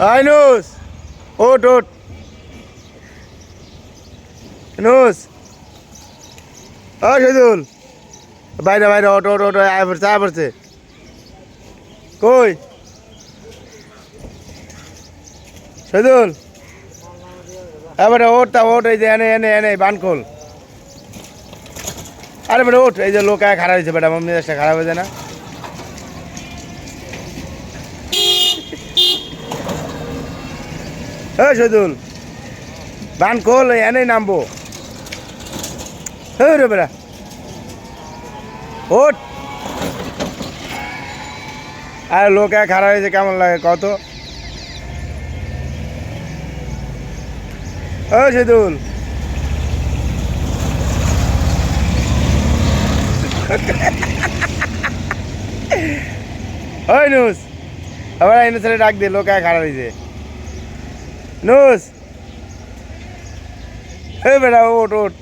Ainus, ওঠ ওঠ নুস ও শহীদুল বাইরে বাইরে ওঠ ওঠ ওঠ আয় পড়ছে কই শহীদুল এবারে ওঠটা ওঠ এই যে এনে এনে এনে বানকোল আরে বেটা ওঠ এই যে লোক খারাপ হয়েছে বেটা আমার মেজাজটা খারাপ হয়ে যায় না হ্যাঁ শহীদুল বানকোল এনেই নামবো হ্যাঁ রে বেটা ওঠ আরে লোক খারাপ হয়েছে কেমন লাগে কত ও শহীদুল ওই নুস আবার এই নুসরে ডাক দে লোক খারাপ হয়েছে নুস এই বেটা ওঠ ওঠ